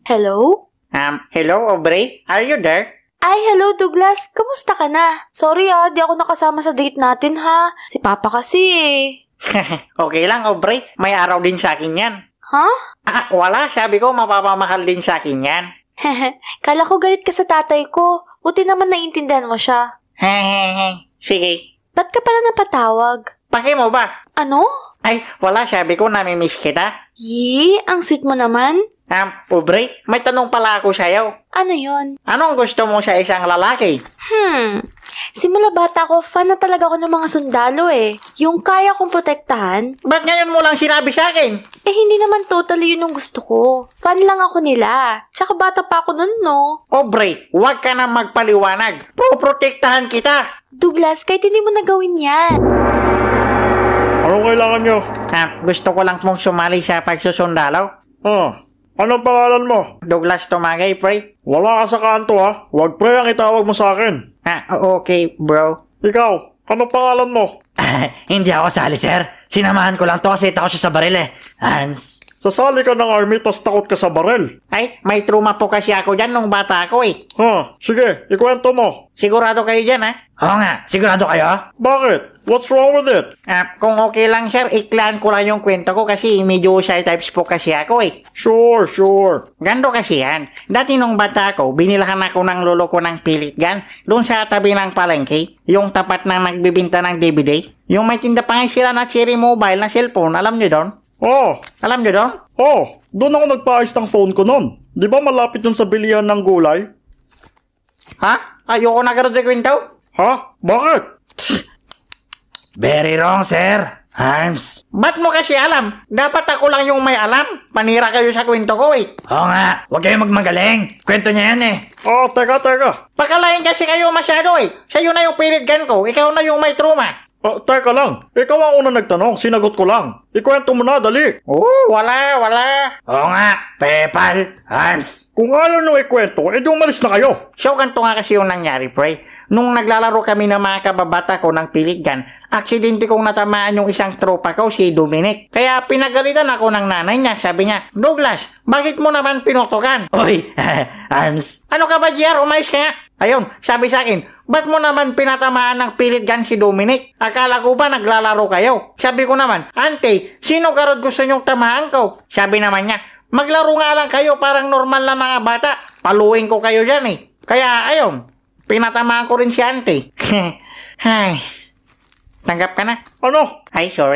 Hello? Hello, Aubrey? Are you there? Ay, hello Douglas. Kamusta ka na? Sorry di ako nakasama sa date natin ha. Si Papa kasi Okay lang, Aubrey. May araw din sa akin yan. Ha? Wala. Sabi ko, mapapamahal din sa akin yan. Kala ko galit ka sa tatay ko. Buti naman naiintindihan mo siya. Sige. Ba't ka pala napatawag? Pake mo ba? Ano? Ay, wala. Sabi ko, namimiss kita. Yee, ang sweet mo naman. Aubrey, may tanong pala ako sa'yo. Ano yon? Anong gusto mo sa isang lalaki? Simula bata ko, fan na talaga ako ng mga sundalo Yung kaya kong protektahan. Ba't ngayon mo lang sinabi sa akin? Hindi naman totally yun ang gusto ko. Fan lang ako nila. Tsaka bata pa ako nun, no? Aubrey, huwag ka na magpaliwanag. Protektahan kita. Douglas, kahit hindi mo nagawin yan. Anong kailangan nyo? Gusto ko lang mong sumali sa pagsusundalo. Anong pangalan mo? Douglas Tumagay, pre. Wala ka sa kanto ha. Huwag pre ang itawag mo sa akin. Okay, bro. Ikaw, anong pangalan mo? Hindi ako sali, sir. Sinamahan ko lang to kasi takot siya sa baril Hans. Sasali ka ng army tas takot ka sa baril. Ay, may trauma po kasi ako dyan nung bata ako Sige, ikwento mo. Sigurado kayo dyan Oo nga, sigurado kayo? Bakit? What's wrong with it? Kung okay lang sir, iklan ko lang yung kwento ko kasi medyo shy types po kasi ako Sure. Gando kasi yan. Dati nung bata ako, binilahan ako ng lolo ko ng pilit gun doon sa tabi ng palengke. Yung tapat ng nagbibinta ng DVD. Yung may tinda pa nga sila na Cherry Mobile na cellphone, alam nyo doon? Alam nyo doon? Doon ako nagpaayos ng phone ko nun. Di ba malapit yun sa bilihan ng gulay? Ayoko na ganun sa kwento. Bakit? Very wrong, sir. Hans. Ba't mo kasi alam? Dapat ako lang yung may alam. Panira kayo sa kwento ko Oo nga, huwag kayong magmagaling. Kwento niya yan Teka. Pakalain kasi kayo masyado Sa'yo na yung pilit gun ko, ikaw na yung may trauma. Teka lang. Ikaw ang unang nagtanong, sinagot ko lang. Ikwento mo na, dali. Wala. Oo nga, Pepal. Hans. Kung ayaw nyo ikwento, edi umalis na kayo. So, ganito nga kasi yung nangyari, pre. Nung naglalaro kami ng mga kababata ko ng pilit gun, aksidente kong natamaan yung isang tropa ko, si Dominic. Kaya pinagalitan ako ng nanay niya. Sabi niya, Douglas, bakit mo naman pinutukan? Oy, Hans. Ano ka ba, JR? Umayos ka nga. Ayun, sabi sa akin, ba't mo naman pinatamaan ng pilit gun si Dominic? Akala ko ba naglalaro kayo? Sabi ko naman, Ante, sino karod gusto niyong tamaan ko? Sabi naman niya, maglaro nga lang kayo parang normal na mga bata. Paluin ko kayo dyan Kaya ayun, pinatamaan ko rin si Ante. Ay, tanggap ka na? Ano? Ay, sorry.